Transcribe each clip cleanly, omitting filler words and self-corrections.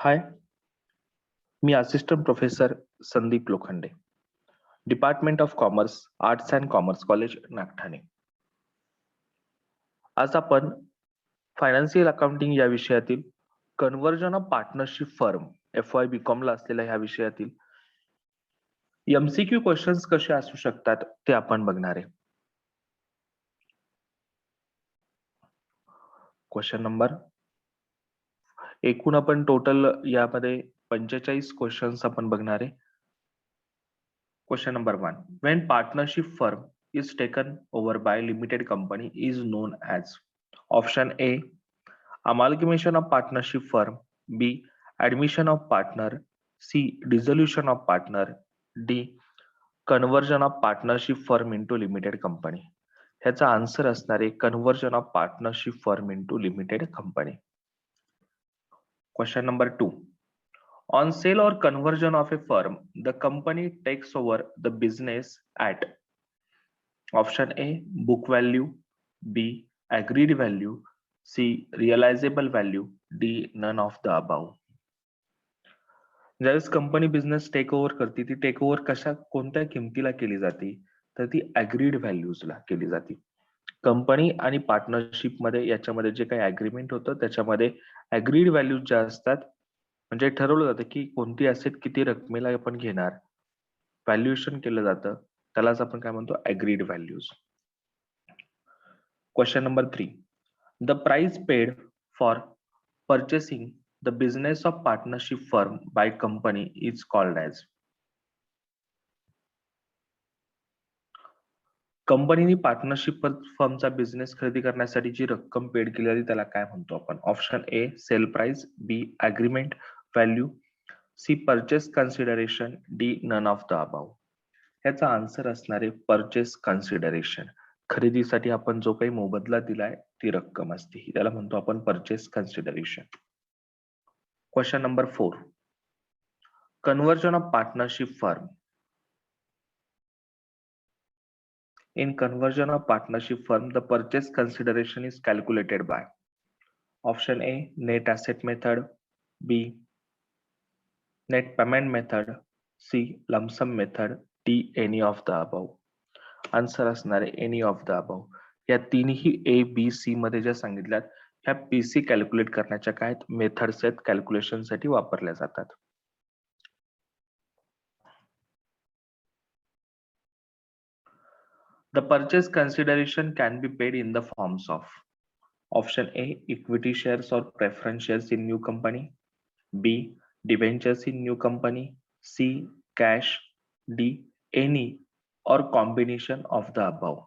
High, me assistant professor Sandeep Lokhande, department of commerce, arts and commerce college, Nagthane. आज आपण financial accounting या विषयातील conversion of partnership firm FY BCom ला असलेल्या ह्या विषयातील MCQ क्वेश्चन्स कसे असू शकतात ते आपण बघणार आहे. क्वेश्चन नंबर एकूण आपण टोटल यामध्ये 45 क्वेश्चन्स आपण बघणार आहे. Question number 1. When partnership firm is taken over by limited company is known as option A, amalgamation of partnership firm, B, admission of partner, C, dissolution of partner, D, conversion of partnership firm into limited company. ह्याचा answer असणार आहे conversion of partnership firm into limited company. Question number 2. On sale or conversion of a firm, the company takes over the business at option A, book value, B, agreed value, C, realizable value, D, none of the above. ज्यावेळेस company business take over करते ती take over कोणत्या किमतीला केली जाते तर ती agreed व्हॅल्यूजला केली जाते. कंपनी आणि पार्टनरशिप मध्ये याच्यामध्ये जे काही अग्रीमेंट होतं त्याच्यामध्ये अग्रीड व्हॅल्यूज ज्या असतात म्हणजे ठरवलं जातं की कोणती ऍसेट किती रकमेला आपण घेणार, व्हॅल्युएशन केलं जातं, त्यालाच आपण काय म्हणतो agreed values. Question number 3. The price paid for purchasing the business of partnership firm by company is called as. कंपनीने पार्टनरशिप फर्मचा बिझनेस खरेदी करण्यासाठी जी रक्कम पेड केली जाते त्याला काय म्हणतो आपण. Option A sale price, B agreement value, C purchase consideration, D none of the above. ह्याचा आन्सर असणार आहे परचेस कन्सिडरेशन. खरेदीसाठी आपण जो काही मोबदला दिलाय ती रक्कम असते त्याला म्हणतो आपण purchase consideration. Question number 4. Conversion of partnership firm. In conversion of partnership firm, the purchase consideration is calculated by option A, net asset method, B, net payment method, C, lump sum method, D, any of the above. Answer असणार आहे any of the above. या तिन्ही ABC मध्ये ज्या सांगितल्यात ह्या PC calculate करण्याच्या काय मेथड्स आहेत, कॅल्क्युलेशन साठी वापरल्या जातात. The purchase consideration can be paid in the forms of option A, equity shares or preference shares in new company, B, debentures in new company, C, cash, D, any or combination of the above.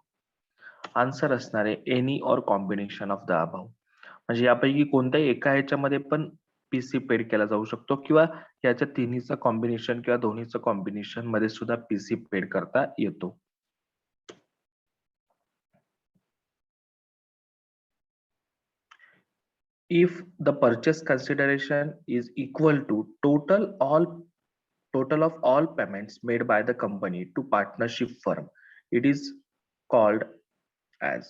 Answer असणार आहे any और combination of the above. म्हणजे यापैकी कोणत्याही एका ह्याच्यामध्ये पण PC paid केला जाऊ शकतो किंवा याच्या तिन्हीचं कॉम्बिनेशन किंवा दोन्हीचं कॉम्बिनेशन मध्ये सुद्धा PC पेड करता येतो. If the purchase consideration is equal to total of all payments made by the company to partnership firm, it is called as.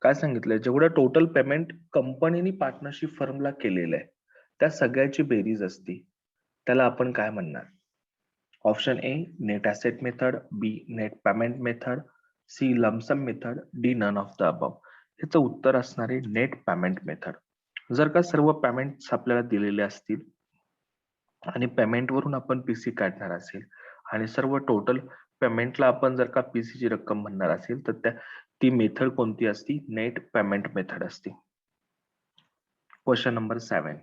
काय सांगितलंय, जेवढं टोटल पेमेंट कंपनीने पार्टनरशिप फर्मला केलेलं आहे त्या सगळ्याची बेरीज असते त्याला आपण काय म्हणणार. Option A net asset method, B net payment method, C lump sum method, D none of the above. याचं उत्तर असणार आहे नेट पेमेंट मेथड. जर का सर्व पेमेंट्स आपल्याला दिलेले असतील आणि पेमेंट वरून आपण PC काढणार असेल आणि सर्व टोटल पेमेंटला आपण जर का PC ची रक्कम म्हणणार असेल तर ती मेथड कोणती असती, नेट पेमेंट मेथड असते. Question number 7.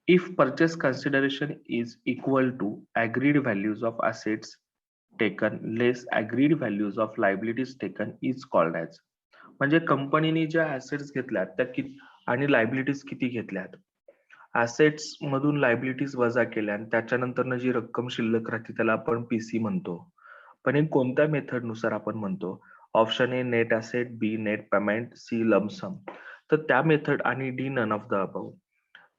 If purchase consideration is equal to agreed values of assets taken less agreed values of liabilities taken is called as. म्हणजे कंपनीने ज्या ऍसेट्स घेतल्यात त्या आणि लायबिलिटीज किती घेतल्यात, ऍसेट्स मधून लायबिलिटीज वजा केल्या आणि त्याच्यानंतर जी रक्कम शिल्लक राहते त्याला आपण PC म्हणतो. पण हे कोणत्या मेथड नुसार आपण म्हणतो. Option A net asset, B net payment, C lump sum. तर त्या मेथड आणि D none of the above.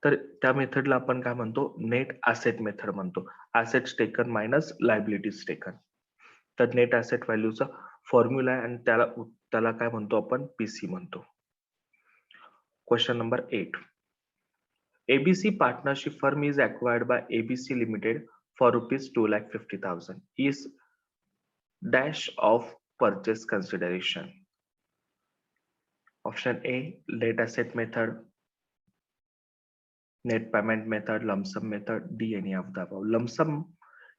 तर त्या मेथडला आपण काय म्हणतो, नेट ऍसेट मेथड म्हणतो. Assets taken minus liabilities taken. तर नेट ऍसेट व्हॅल्यूचा फॉर्म्युला आहे आणि त्याला काय म्हणतो आपण, PC म्हणतो. Question number 8. ABC partnership firm is acquired by ABC Limited for rupees 2,50,000 is dash of purchase consideration. Option A, late asset method, net payment method, lump sum method, D any of the above. Lump sum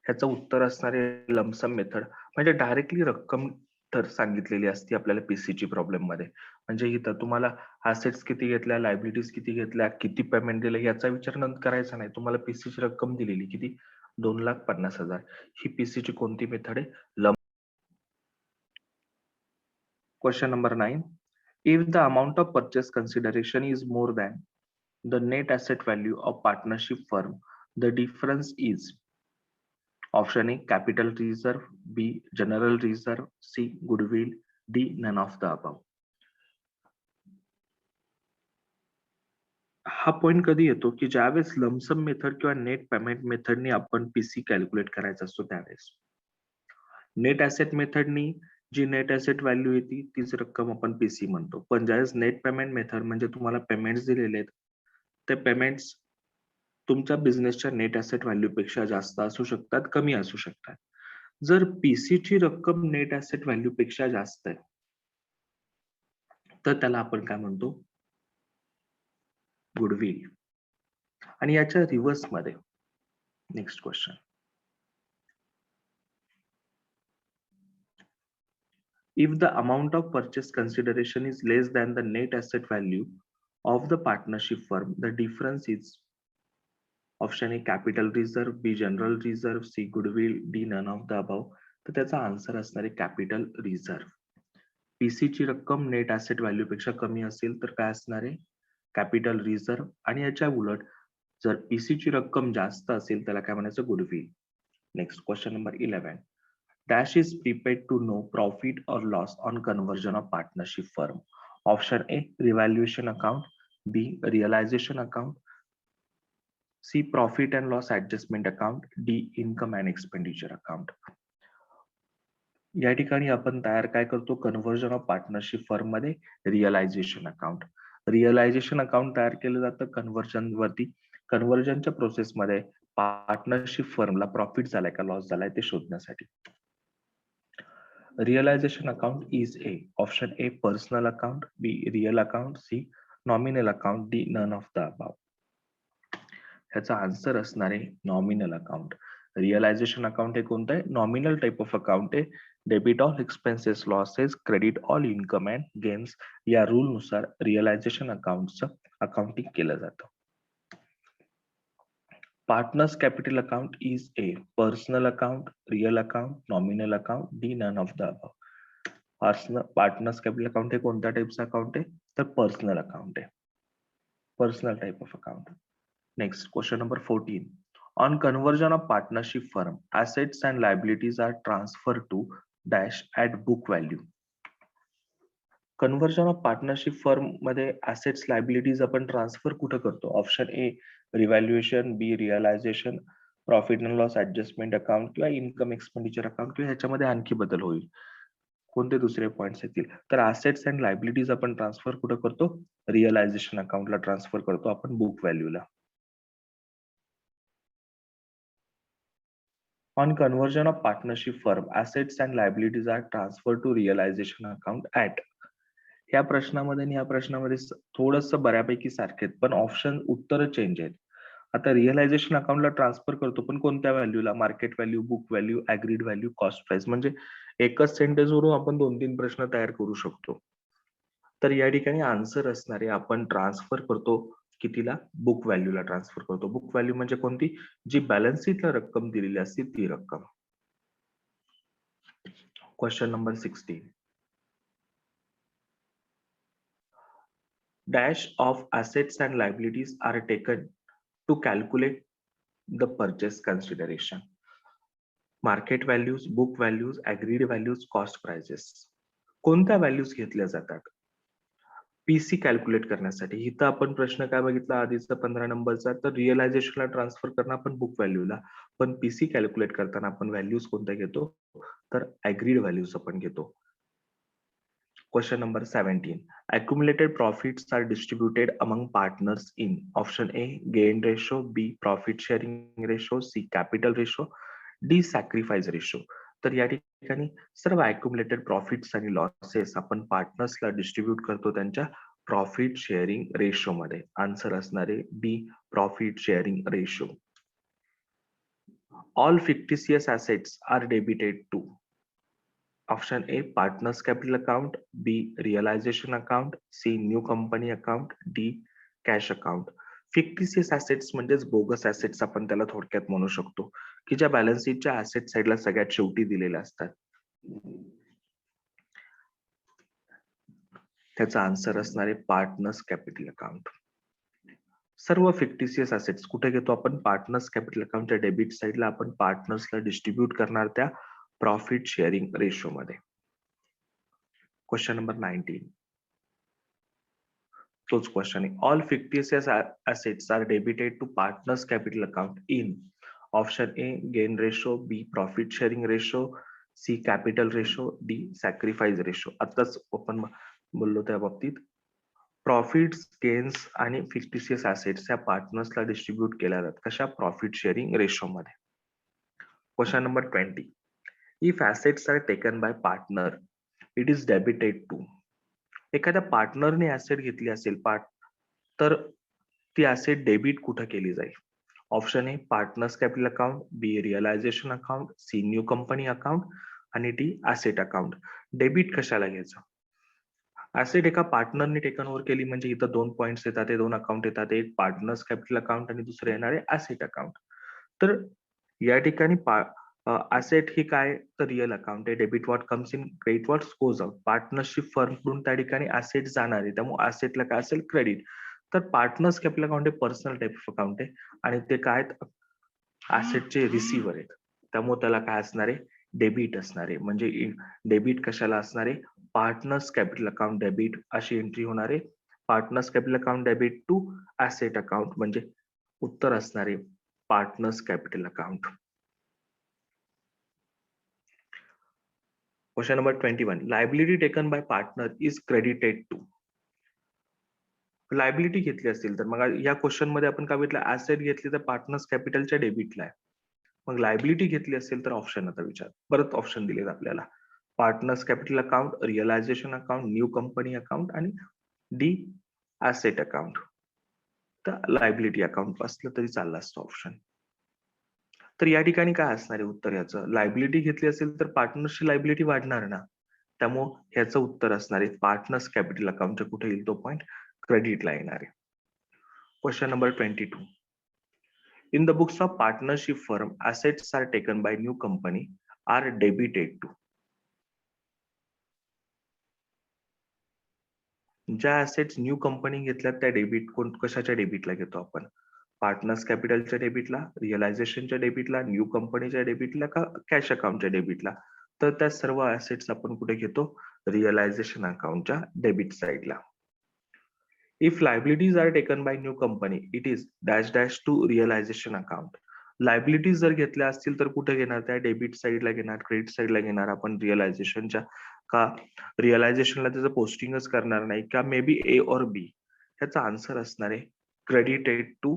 ह्याचं उत्तर असणारे lump sum method म्हणजे directly रक्कम तर सांगितलेली असते आपल्याला पीसीची problem मध्ये. म्हणजे इथं तुम्हाला असेट्स किती घेतल्या, लायबिलिटीज किती घेतल्या, किती पेमेंट दिलं याचा विचार करायचा नाही. तुम्हाला पीसीची रक्कम दिलेली किती, 2,50,000. ही पीसीची कोणती मेथड आहे? Lump. Question number 9. If the amount of purchase consideration is more than the net asset value of partnership firm, the difference is option A, capital reserve, B, general reserve, C, goodwill, D, none of the above. हा point कधी येतो की ज्यावेळेस lump sum method किंवा net payment मेथडनी आपण PC calculate करायचा असतो त्यावेळेस. नेट ऍसेट मेथडनी जी नेट ऍसेट व्हॅल्यू येते तीच रक्कम आपण पीसी म्हणतो. पण ज्यावेळेस नेट पेमेंट मेथड म्हणजे तुम्हाला पेमेंट्स दिलेले आहेत, ते पेमेंट्स तुमच्या बिझनेसच्या नेट ऍसेट व्हॅल्यू पेक्षा जास्त असू शकतात, कमी असू शकतात. जर पीसी ची रक्कम नेट ऍसेट व्हॅल्यू पेक्षा जास्त आहे तर त्याला आपण काय म्हणतो? गुडविल. आणि याच्या रिव्हर्स मध्ये next question. If the amount of purchase consideration is less than the net asset value of the partnership firm, the difference is option A, capital reserve, B, general reserve, C, goodwill, D, none of the above. तर त्याचा answer असणार आहे capital reserve. PC ची रक्कम net asset value पेक्षा कमी असेल तर काय असणार आहे? Capital reserve. आणि याच्या उलट जर पीसी ची रक्कम जास्त असेल त्याला काय म्हणायचं? Goodwill. Next question number 11. Dash is prepaid to know profit or loss on conversion of partnership firm. Option A, revaluation account, B, realization account, C, profit and loss adjustment account, D, income and expenditure account. या ठिकाणी आपण तयार काय करतो? Conversion of partnership firm मध्ये realisation account. Realization account तयार केलं जातं कन्व्हर्जन वरती. कन्व्हर्जनच्या प्रोसेस मध्ये पार्टनरशिप फर्मला प्रॉफिट झालाय का लॉस झालाय ते शोधण्यासाठी. Realization account is A. Option A, personal account, B, real account, C, nominal account, D, none of the above. ह्याचा आन्सर असणार आहे नॉमिनल अकाउंट. रिअलायझेशन अकाउंट हे कोणतं आहे? नॉमिनल टाइप ऑफ अकाउंट आहे. Debit all expenses losses, credit all income and gains या rule नुसार realisation अकाउंटचं accounting केलं जातं. Partners capital account is A, personal account, real account, nominal account, D, none of the above. Partners capital account हे कोणत्या टाइपचं account आहे? तर personal account आहे. Personal type of account. Next question number 14. On conversion of partnership firm, assets and liabilities are transferred to dash at book value. Conversion of partnership firm मध्ये assets liabilities आपण transfer कुठं करतो? Option A, revaluation, B, realisation, profit and loss adjustment account किंवा income expenditure account किंवा ह्याच्यामध्ये आणखी बदल होईल. कोणते दुसरे पॉइंट्स येतील? तर ऍसेट्स अँड लायबिलिटीज आपण ट्रान्सफर कुठं करतो? रिअलायझेशन अकाउंटला ट्रान्सफर करतो आपण book व्हॅल्यूला. On conversion of partnership firm, assets and liabilities are transferred to realization account at. ह्या प्रश्नामध्ये आणि ह्या प्रश्नामध्ये थोडंसं बऱ्यापैकी सारखे आहेत पण ऑप्शन उत्तर चेंज आहेत. आता रिअलायझेशन अकाउंटला ट्रान्सफर करतो पण कोणत्या व्हॅल्यूला? Market value, book value, agreed value, cost price. म्हणजे एकच सेंटेन्स वरून आपण 2-3 प्रश्न तयार करू शकतो. तर या ठिकाणी आन्सर असणारे आपण ट्रान्सफर करतो कितीला? बुक व्हॅल्यूला ट्रान्सफर करतो. बुक व्हॅल्यू म्हणजे कोणती? जी बॅलन्स शीटला रक्कम दिलेली असते ती रक्कम. Question number 16. Dash of assets and liabilities are taken to calculate the purchase consideration. Market values, book values, agreed values, cost prices. कोणत्या व्हॅल्यूज घेतल्या जातात पीसी कॅल्क्युलेट करण्यासाठी? इथं आपण प्रश्न काय बघितला आधीचा 15 नंबरचा? तर रिअलायझेशनला ट्रान्सफर करणं आपण बुक व्हॅल्यूला, पण पीसी कॅल्क्युलेट करताना आपण व्हॅल्यूज कोणत्या घेतो? तर ऍग्रीड व्हॅल्यूज आपण घेतो. Question number 17. Accumulated profits are distributed among partners in option A gain ratio, B profit sharing ratio, C capital ratio, D sacrifice ratio. तर या ठिकाणी सर्व accumulated profits आणि losses आपण पार्टनर्सला डिस्ट्रीब्यूट करतो त्यांच्या प्रॉफिट शेअरिंग रेशो मध्ये. आन्सर असणारे D profit sharing ratio. All fictitious assets are debited to option A partners capital account, B realization account, C new company account, D cash account. Fictitious assets म्हणजेच bogus assets आपण त्याला थोडक्यात म्हणू शकतो की ज्या बॅलन्स शीटच्या ऍसेट साइडला सगळ्यात शेवटी दिलेल्या असतात. त्याचा आन्सर असणार आहे पार्टनर्स कॅपिटल अकाउंट. सर्व फिक्टिशियस ऍसेट्स कुठे घेतो आपण? पार्टनर्स कॅपिटल अकाउंटच्या डेबिट साइडला आपण पार्टनर्सला डिस्ट्रीब्यूट करणार त्या प्रॉफिट शेअरिंग रेशो मध्ये. Question number 19. तोच क्वेश्चन आहे. All fictitious assets are debited to partners capital account in option A gain ratio, B profit sharing ratio, C capital ratio, D sacrifice ratio. आताच आपण बोललो त्या बाबतीत प्रॉफिट्स गेन्स आणि fictitious assets या पार्टनर्सला डिस्ट्रीब्यूट केल्या जातात. कशा? प्रॉफिट शेअरिंग रेशो मध्ये. Question number 20. If assets are taken by partner it is debited to. एखाद्या पार्टनरने ऍसेट घेतली असेल तर ती ऍसेट डेबिट कुठं केली जाईल? Option A partners capital account, B realisation account, C new company account आणि डी ऍसेट अकाउंट. डेबिट कशाला घ्यायचं? ऍसेट एका पार्टनरने टेकन ओव्हर केली म्हणजे इथं 2 पॉइंट्स येतात, ते 2 अकाउंट येतात, एक पार्टनर्स कॅपिटल अकाउंट आणि दुसरे येणारे ऍसेट अकाउंट. तर या ठिकाणी ऍसेट ही काय? तर रिअल अकाउंट आहे. Debit what comes in, credit what goes out. Partnership firm कडून त्या ठिकाणी ऍसेट जाणार आहे, त्यामुळे ऍसेटला काय असेल? क्रेडिट. तर पार्टनर्स कॅपिटल अकाउंट हे पर्सनल टाइप ऑफ अकाउंट आहे आणि ते काय ऍसेटचे रिसिव्हर आहेत, त्यामुळे त्याला काय असणार आहे? डेबिट असणार आहे. म्हणजे डेबिट कशाला असणार आहे? पार्टनर्स कॅपिटल अकाउंट डेबिट अशी एंट्री होणार आहे. Partners capital account debit to asset account म्हणजे उत्तर असणार आहे partners capital account. Question number 21. Liability taken by partner is credited to. Liability घेतली असेल तर मग या क्वेश्चन मध्ये आपण काय बघितलं? ऍसेट घेतली तर पार्टनर्स कॅपिटलच्या डेबिटला आहे. मग लायबिलिटी घेतली असेल तर ऑप्शन आता विचार. परत ऑप्शन दिलेत आपल्याला. Partners capital account, realization account, new company account आणि डी ऍसेट अकाउंट. तर लायबिलिटी अकाउंट असलं तरी चाललं असतं ऑप्शन. तर या ठिकाणी काय असणार आहे उत्तर याचं? लायबिलिटी घेतली असेल तर पार्टनर्सची लायबिलिटी वाढणार ना, त्यामुळे ह्याचं उत्तर असणार आहे पार्टनर्स कॅपिटल अकाउंटच्या कुठे येईल तो पॉइंट? क्रेडिटला येणार आहे. Question number 22. In the books of partnership firm, assets are taken by new company are debited to. ज्या assets न्यू कंपनी घेतल्यात त्या डेबिट कशाच्या डेबिटला घेतो आपण? पार्टनर्स कॅपिटलच्या डेबिटला, रिअलायझेशनच्या डेबिटला, न्यू कंपनीच्या डेबिटला का कॅश अकाउंटच्या डेबिटला? तर त्या सर्व assets आपण कुठे घेतो? रिअलायझेशन अकाउंटच्या डेबिट साइडला. If liabilities are taken by new company, it is dash dash to realization account. Liabilities जर घेतल्या असतील तर कुठे घेणार? त्या डेबिट साइडला घेणार, क्रेडिट साइडला घेणार आपण रिअलायझेशनच्या. का रिअलायझेशनला त्याचं पोस्टिंगच करणार नाही का? मे बी ए और बी. ह्याचा आन्सर असणार आहे क्रेडिटेड टू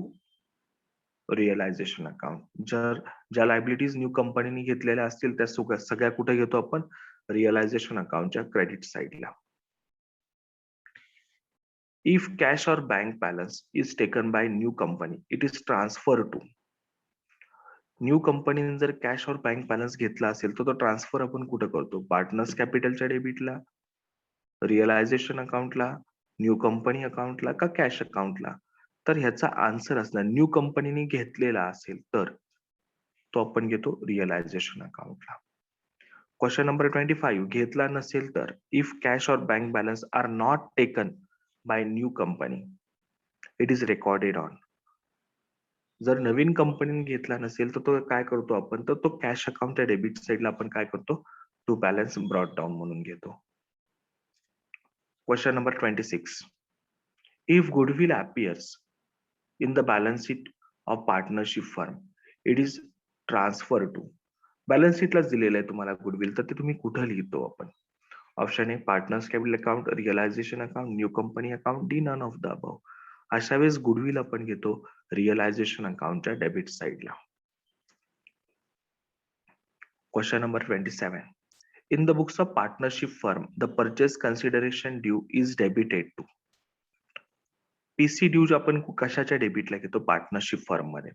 रिअलायझेशन अकाउंट. ज्या लायबिलिटीज न्यू कंपनीने घेतलेल्या असतील त्या सगळ्या कुठे घेतो आपण? रिअलायझेशन अकाउंटच्या क्रेडिट साइडला. If cash or bank balance is taken by new company, it is transferred to. New कंपनीने जर कॅश और बँक बॅलन्स घेतला असेल तर तो ट्रान्सफर आपण कुठे करतो? पार्टनर्स कॅपिटलच्या डेबिटला, रिअलायझेशन अकाउंटला, न्यू कंपनी अकाउंटला का कॅश अकाउंटला? तर ह्याचा आन्सर असणार न्यू कंपनीने घेतलेला असेल तर तो आपण घेतो रिअलायझेशन अकाउंटला. Question number 25. घेतला नसेल तर इफ कॅश और bank balance are not taken by new company it is recorded on. जर नवीन कंपनीने घेतला नसेल तर तो काय करतो आपण? तर तो कॅश अकाउंटच्या डेबिट साइडला आपण काय करतो? टू बॅलन्स ब्रॉट डाऊन म्हणून घेतो. Question number 26. If goodwill appears in the balance sheet of partnership firm, it is transferred to. Balance शीटलाच दिलेलं आहे तुम्हाला गुडविल, तर ते तुम्ही कुठं लिहितो आपण? Option A partners capital account, realization account, new company account, D none of the above. अशा वेळेस गुडविल आपण घेतो रिअलायझेशन अकाउंटच्या डेबिट साइडला. Question number 27. In the books of partnership firm, the purchase consideration due is debited to. PC dues आपण कशाच्या डेबिटला घेतो पार्टनरशिप फर्म मध्ये?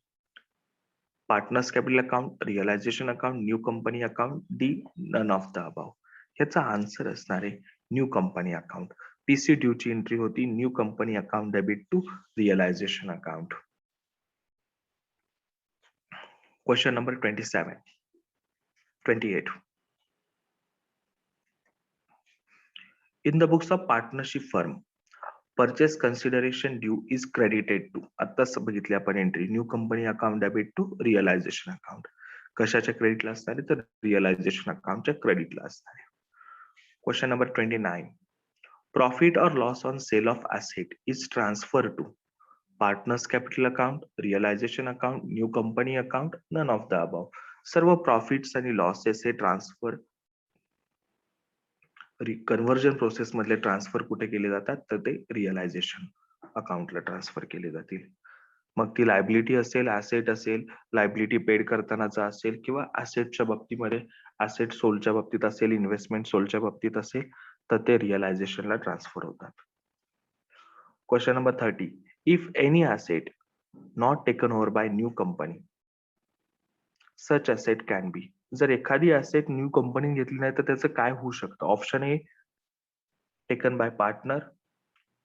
Partners capital account, realization account, new company account, D none of the above. याचा answer असणार आहे new company account. PC due ची entry होती new company account debit to realization account. Question number 28. In the books of partnership firm, purchase consideration due is credited to. आत्ताच बघितली आपण entry new company account debit to realization account. कशाच्या क्रेडिटला असणार आहे? तर रिअलायझेशन अकाउंटच्या क्रेडिटला असणार आहे. Question number 29. Profit or loss on sale of asset is transferred to partners capital account, realization account, new company account, none of the above. सर्व profits आणि losses हे ट्रान्सफर कन्व्हर्जन प्रोसेस मधले ट्रान्सफर कुठे केले जातात? तर ते रिअलायझेशन अकाउंटला ट्रान्सफर केले जातील. मग ती लायबिलिटी असेल, ऍसेट असेल, लायबिलिटी पेड करतानाचा असेल किंवा ऍसेटच्या बाबतीमध्ये ऍसेट सोलच्या बाबतीत असेल, इन्व्हेस्टमेंट सोलच्या बाबतीत असेल, तर ते रिअलायझेशनला ट्रान्सफर होतात. Question number 30. If any asset not taken over by new company, such asset can be. जर एखादी ऍसेट न्यू कंपनी घेतली नाही तर त्याचं काय होऊ शकतं? Option A taken by partner,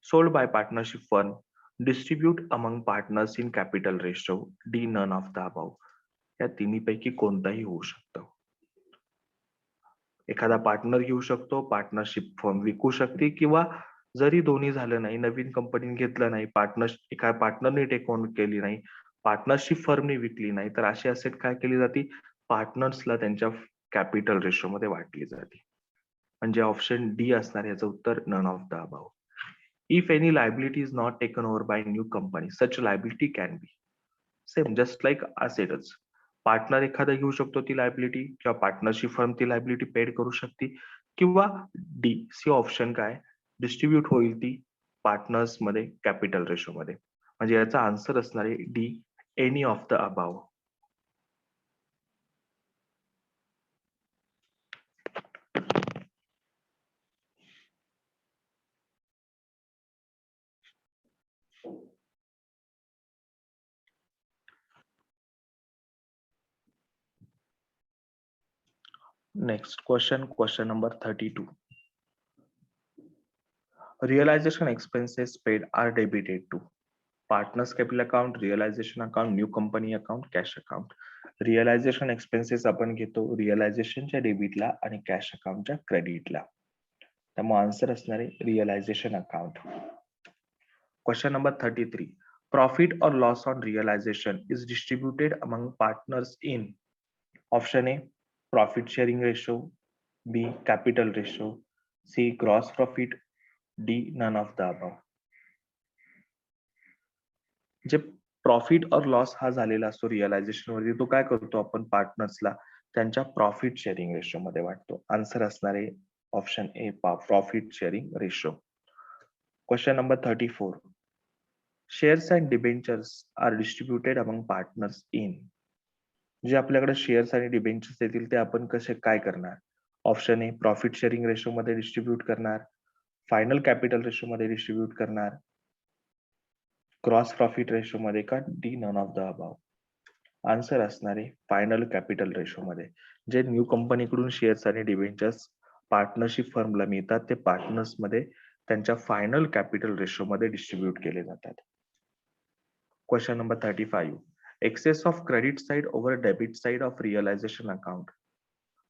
sold by partnership firm, distribute among partners in capital ratio, D none of the above. या तिन्ही पैकी कोणताही होऊ शकतं. एखादा पार्टनर घेऊ शकतो, पार्टनरशिप फर्म विकू शकते, किंवा जरी दोन्ही झालं नाही, नवीन कंपनी घेतलं नाही, एका पार्टनरने टेक ओन केली नाही, पार्टनरशिप फर्मने विकली नाही, तर अशी असेट काय केली जाते? पार्टनर्सला त्यांच्या कॅपिटल रेशो मध्ये वाटली जाते. म्हणजे ऑप्शन डी असणार याचं उत्तर none of the above. If any liability is not taken over by new company, such liability can be. Same just like असेटच. पार्टनर एखादा घेऊ शकतो ती लायबिलिटी, किंवा पार्टनरशिप फर्म ती लायबिलिटी पेड करू शकते, किंवा डी सी ऑप्शन काय डिस्ट्रीब्यूट होईल ती पार्टनर्स मध्ये कॅपिटल रेशो मध्ये. म्हणजे याचा आन्सर असणार आहे D any of the above. Next question number 32. Realization expenses paid are debited to partners capital account, realization account, new company account, cash account. Realization expenses आपण घेतो रिअलायझेशनच्या डेबिटला आणि कॅश अकाउंटच्या क्रेडिटला. त्यामुळे आन्सर असणार आहे realization account. Question number 33. Profit or loss on realization is distributed among partners in option A profit sharing ratio, B capital ratio, C gross profit, D none of the above. जे profit और loss हा झालेला असतो realisation वरती, तो काय करतो आपण पार्टनर्सला त्यांच्या प्रॉफिट शेअरिंग रेशो मध्ये वाटतो. आन्सर असणार आहे option A profit sharing ratio. Question number 34. Shares and debentures are distributed among partners in. जे आपल्याकडे शेअर्स आणि डिबेंचर्स येतील ते आपण कसे काय करणार? Option A profit sharing ratio मध्ये डिस्ट्रीब्यूट करणार, फायनल कॅपिटल रेशो मध्ये डिस्ट्रीब्यूट करणार, क्रॉस प्रॉफिट रेशो मध्ये का, D none of the above. Answer असणार आहे फायनल कॅपिटल रेशो मध्ये. जे न्यू कंपनीकडून शेअर्स आणि डिबेंचर्स पार्टनरशिप फर्मला मिळतात ते पार्टनर्स मध्ये त्यांच्या फायनल कॅपिटल रेशो मध्ये डिस्ट्रीब्यूट केले जातात. Question number 35. Excess of credit side over debit side of realization account.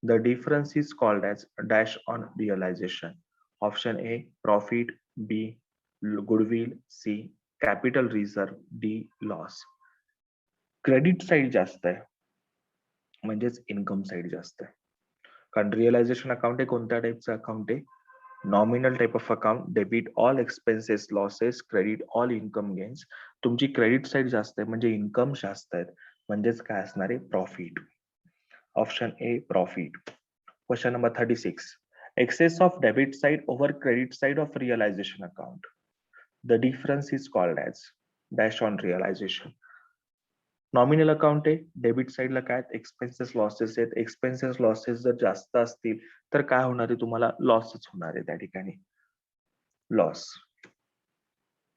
The difference is called as dash on realization. Option A profit, B goodwill, C capital reserve, D loss. Credit side जास्त आहे म्हणजेच income side जास्त आहे. कारण realisation account हे कोणत्या टाईपचं account आहे? Nominal type of account, debit all expenses losses, credit all income gains. तुमची क्रेडिट साइड जास्त आहे म्हणजे इन्कम जास्त आहेत, म्हणजेच काय असणार आहे? Profit. Option A profit. Question number 36. Excess of debit side over credit side of realization account. The difference is called as dash on realization. Nominal account आहे, डेबिट साइडला काय एक्सपेन्सेस लॉसेस आहेत. एक्सपेन्सेस लॉसेस जर जास्त असतील तर काय होणार आहे, तुम्हाला लॉसच होणार आहे त्या ठिकाणी. Loss.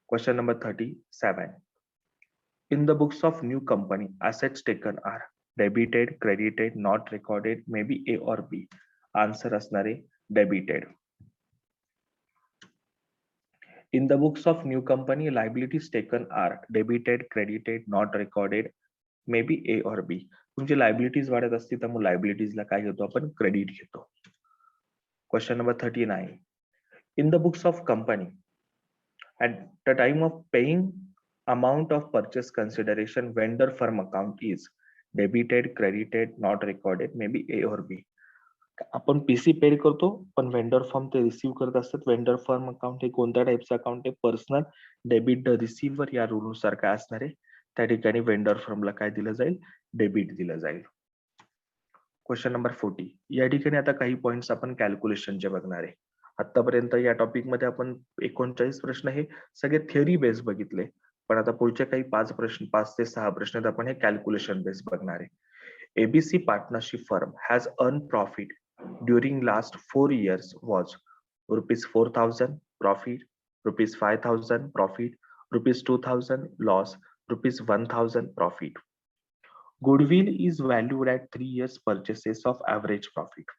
Question number 37. In the books of new company, assets taken are debited, credited, not recorded, maybe A or B. Answer असणार आहे debited. In the books of new company, liabilities taken are debited, credited, not recorded, maybe A or B. तुमची liabilities वाढत असतील तर मग लायबिलिटीजला काय घेतो आपण, क्रेडिट घेतो. Question number 39. In the books of company, at the time of paying amount of purchase consideration, vendor firm account is debited, credited, not recorded, maybe A or B. आपण पीसी पेड करतो पण vendor firm ते receive करत असतात. Vendor firm account हे कोणत्या टाइपचं account आहे, personal debit the receiver या रूल नुसार काय असणार आहे, त्या ठिकाणी वेंडर फर्मला काय दिलं जाईल, डेबिट दिलं जाईल. Question number 40. या ठिकाणी आता काही पॉइंट्स आपण कॅल्क्युलेशनचे बघणार आहे. आतापर्यंत या टॉपिक मध्ये आपण 39 प्रश्न हे सगळे थिअरी बेस बघितले, पण आता पुढचे काही 5 ते 6 प्रश्न आपण हे कॅल्क्युलेशन बेस बघणार आहे. ABC partnership firm has earn profit during last 4 years was ₹4,000 profit, ₹5,000 profit, ₹2,000 loss, ₹1,000 profit. Goodwill is valued at 3 years purchases of average profit.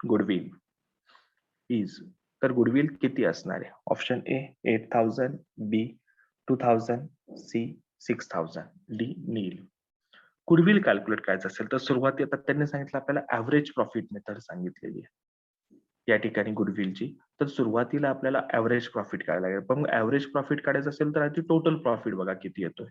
Goodwill is, तर गुडविल किती असणार आहे, option A 8,000, B 2,000, C 6,000, D nil. Goodwill calculate करायचं असेल तर सुरुवाती आता त्यांनी सांगितलं आपल्याला ऍव्हरेज प्रॉफिट मेथड सांगितलेली आहे या ठिकाणी गुडविलची. तर सुरुवातीला आपल्याला ऍव्हरेज प्रॉफिट काढायला लागेल, पण ऍव्हरेज प्रॉफिट काढायचं असेल तर आधी टोटल प्रॉफिट बघा किती येतोय.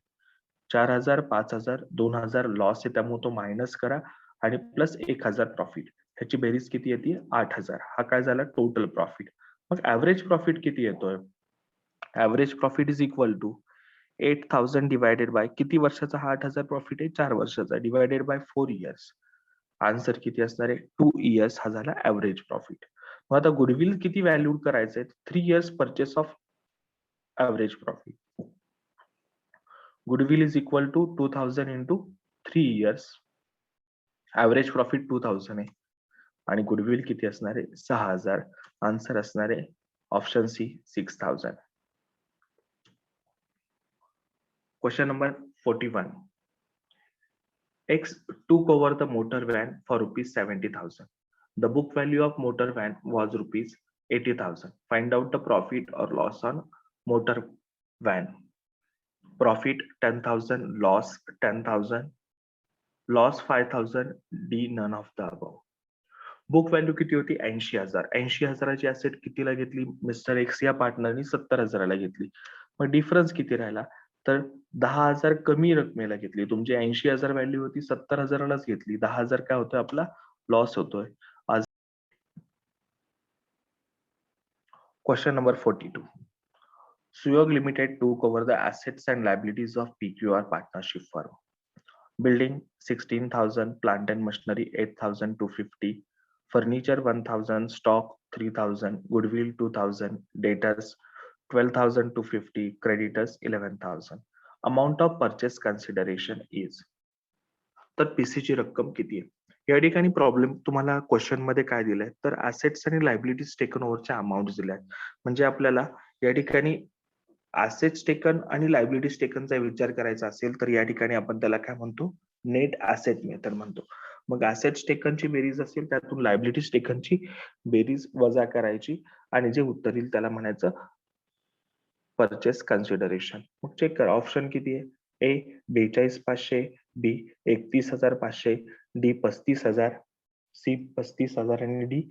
4,000, 5,000, 2,000 लॉस आहे, त्यामुळे तो मायनस करा आणि प्लस 1,000 प्रॉफिट, ह्याची बेरीज किती येते, 8,000. हा काय झाला टोटल प्रॉफिट. मग ऍव्हरेज प्रॉफिट किती येतोय, average profit is equal to 8,000 divided by किती वर्षाचा हा 8,000 प्रॉफिट आहे, 4 वर्षाचा, डिवायडेड बाय 4 years. आन्सर किती असणार आहे, 2 years हा झाला ऍव्हरेज प्रॉफिट. मग आता गुडविल किती व्हॅल्यू करायचंय, 3 years purchase of average profit. Goodwill is equal to 2,000 into 3 years. Average profit 2,000 आहे आणि गुडविल किती असणार आहे, 6,000. आन्सर असणार आहे option C 6,000. Question number 41. X took over the motor van for ₹70,000. The book value of motor van was ₹80,000. Find out the profit or loss on motor van. Profit 10,000, loss 10,000, loss 5,000, D none of the above. Book value किती होती, 80,000. 80,000ची asset कितीला घेतली, mister x या पार्टनरनी 70,000ला घेतली. मग difference किती राहिला, तर 10,000 कमी रकमेला घेतली. तुमची 80,000 व्हॅल्यू होती, 70,000लाच घेतली. 10,000 काय होतोय आपला लॉस होतोय. आज question number 42. Suyog limited took over the assets and liabilities of PQR partnership firm. Building 16,000, plant and machinery 8,250, furniture 1,000, stock 3,000, goodwill 2,000, debtors 12,250, creditors 11,000. Amount of purchase consideration is. तर पीसीची रक्कम किती आहे. या ठिकाणी प्रॉब्लेम तुम्हाला क्वेश्चन मध्ये काय दिलंय, तर ऍसेट्स आणि लायबिलिटीज टेकन ओव्हरच्या अमाउंट दिल्यात. म्हणजे आपल्याला या ठिकाणी ऍसेट्स टेकन आणि लायबिलिटीज टेकनचा विचार करायचा असेल तर या ठिकाणी आपण त्याला काय म्हणतो, नेट ऍसेट मेथड म्हणतो. मग ऍसेट्स टेकनची बेरीज असेल त्यातून लायबिलिटीज टेकनची बेरीज वजा करायची आणि जे उत्तर येईल त्याला म्हणायचं परचेस कन्सिडरेशन. मग चेक करा ऑप्शन किती आहे, ए 42,500, बी 31,500, डी 35,000, सी 35,000 आणि D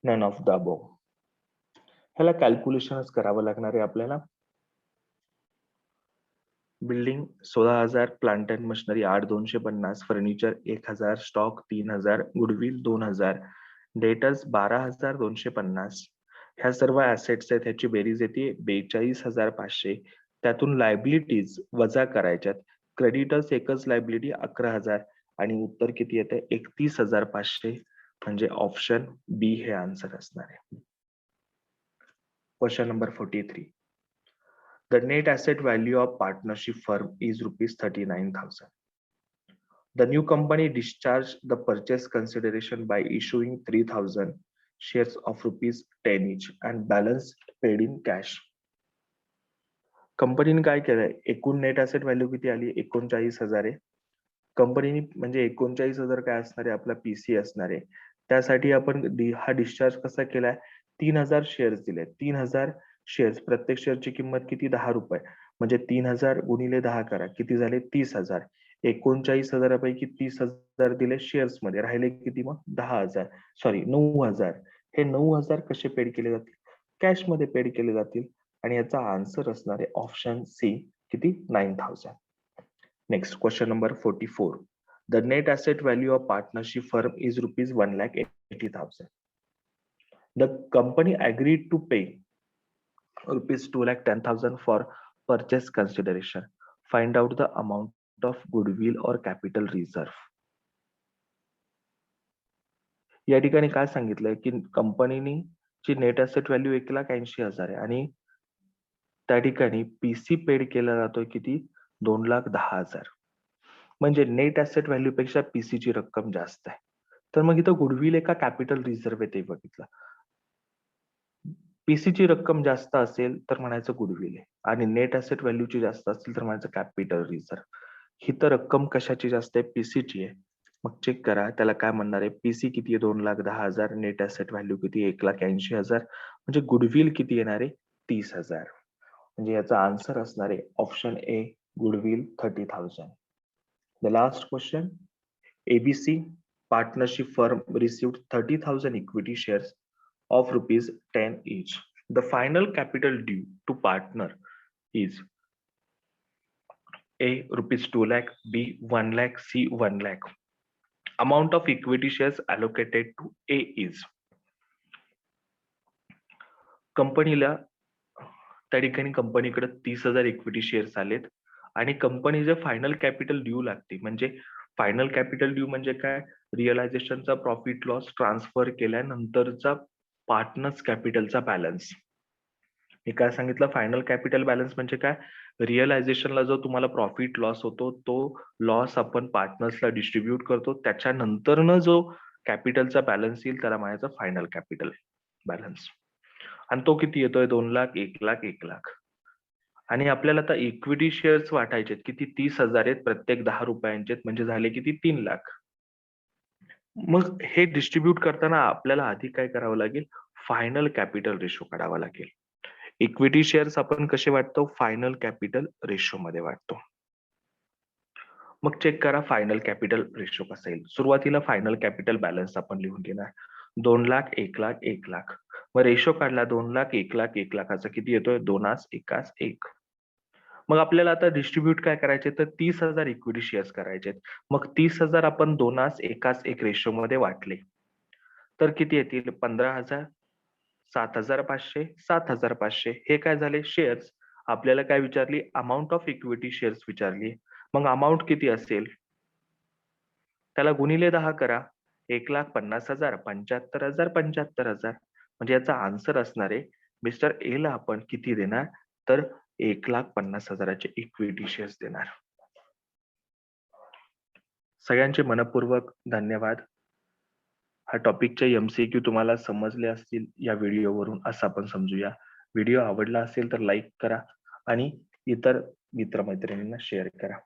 none of the above. ह्याला कॅल्क्युलेशनच करावं लागणार आहे आपल्याला. Building 16,000, plant and machinery 8,250, furniture 1,000, stock 3,000, goodwill 2,000, debtors 12,250. ह्या सर्व ऍसेट्स आहेत, ह्याची बेरीज येते 42,500. त्यातून लायबिलिटीज वजा करायच्यात. क्रेडिटर्स एकच लायबिलिटी 11,000 आणि उत्तर किती येते 31,500. म्हणजे ऑप्शन बी हे आन्सर असणार आहे. Question number 43. The net asset value of partnership firm is rupees 39,000. The new company discharged the purchase consideration by issuing 3,000 shares of rupees 10 each and balance paid in cash. कंपनीने काय केलंय, एकूण net asset value किती आली, 39,000 आहे. कंपनीने म्हणजे 39,000 काय असणार आहे, आपला पीसी असणार आहे. त्यासाठी आपण हा डिस्चार्ज कसा केलाय, 3,000 शेअर्स दिले. 3,000 शेअर्स, प्रत्येक शेअरची किंमत किती, 10 रुपये. म्हणजे 3,000 गुणिले 10 करा, किती झाले, 30,000. 39,000 पैकी 30,000 दिले शेअर्स मध्ये, राहिले किती मग, 10,000, सॉरी 9,000. हे 9,000 कसे पेड केले जातील, कॅश मध्ये पेड केले जातील. आणि याचा आन्सर असणार आहे ऑप्शन सी, किती, 9,000. Next question number 44. The net asset value of partnership firm is rupees 1,80,000. The company agreed to pay rupees 2,10,000 for purchase consideration. Find out the amount of goodwill or capital reserve. या ठिकाणी काय सांगितलंय की कंपनीनी ची net asset value 1,80,000 आहे आणि त्या ठिकाणी पीसी पेड केला जातोय किती, 2,10,000. म्हणजे नेट ॲसेट व्हॅल्यू पेक्षा पीसी ची रक्कम जास्त आहे. तर मग इथं गुडविल आहे का कॅपिटल रिझर्व्ह आहे ते बघितलं. पीसी ची रक्कम जास्त असेल तर म्हणायचं गुडविल आहे आणि नेट ॲसेट व्हॅल्यूची जास्त असेल तर म्हणायचं कॅपिटल रिझर्व्ह. ही तर रक्कम कशाची जास्त आहे, पीसी ची आहे. मग चेक करा, त्याला काय म्हणणार आहे, पीसी किती आहे, 2,10,000, नेट ॲसेट व्हॅल्यू किती, 1,80,000, म्हणजे गुडविल किती येणार आहे, 30,000. म्हणजे याचा आन्सर असणार आहे option A, goodwill 30,000. The last question. ABC partnership firm received 30,000 equity shares of rupees 10 each. The final capital due to partner is A, rupees 2 lakh, B, 1 lakh, C, 1 lakh. Amount of equity shares allocated to A is. कंपनीला त्या ठिकाणी कंपनीकडे 30,000 equity shares आलेत आणि कंपनीचे final capital due लागते. म्हणजे final capital due म्हणजे काय, रिअलायझेशनचा प्रॉफिट लॉस ट्रान्सफर केल्यानंतरचा पार्टनर्स कॅपिटलचा बॅलन्स. मी काय सांगितलं, फायनल कॅपिटल बॅलन्स म्हणजे काय, रिअलायझेशनला जो तुम्हाला प्रॉफिट लॉस होतो तो लॉस आपण पार्टनर्सला डिस्ट्रीब्यूट करतो, त्याच्यानंतरनं जो कॅपिटलचा बॅलन्स येईल त्याला म्हणायचं फायनल कॅपिटल बॅलन्स. आणि तो किती येतोय, 2 लाख, 1 लाख, 1 लाख. आणि आपल्याला आता इक्विटी शेअर्स वाटायचे किती, 30,000 आहेत, प्रत्येक 10 रुपयांचे, म्हणजे झाले किती, 3 लाख. मग हे डिस्ट्रीब्यूट करताना आपल्याला आधी काय करावं लागेल, फायनल कॅपिटल रेशो काढावा लागेल. इक्विटी शेअर्स आपण कसे वाटतो, फायनल कॅपिटल रेशो मध्ये वाटतो. मग चेक करा फायनल कॅपिटल रेशो कसा येईल. सुरुवातीला फायनल कॅपिटल बॅलन्स आपण लिहून घेणार, 2 लाख, 1 लाख, 1 लाख. मग रेशो काढला, 2 लाख, 1 लाख, 1 लाखाचा किती येतोय, 2 1 1. मग आपल्याला आता डिस्ट्रीब्यूट काय करायचे, तर 30,000 इक्विटी शेअर्स करायचे. मग 30,000 आपण 2 1 1 रेशो मध्ये वाटले तर किती येतील, 15,000, 7,500, 7,500. हे काय झाले, शेअर्स. आपल्याला काय विचारली, अमाऊंट ऑफ इक्विटी शेअर्स विचारली. मग अमाऊंट किती असेल, त्याला गुणिले 10 करा, 1,50,000, 75,000, 75,000. म्हणजे याचा आन्सर असणार आहे, मिस्टर ए ला आपण किती देणार, तर 1,50,000 इक्विटी शेअर्स देणार. सगळ्यांचे मनपूर्वक धन्यवाद. हा टॉपिकचे MCQ तुम्हाला समजले असतील या व्हिडिओवरून, असं आपण समजूया. व्हिडिओ आवडला असेल तर लाईक करा आणि इतर मित्रमैत्रिणींना शेअर करा.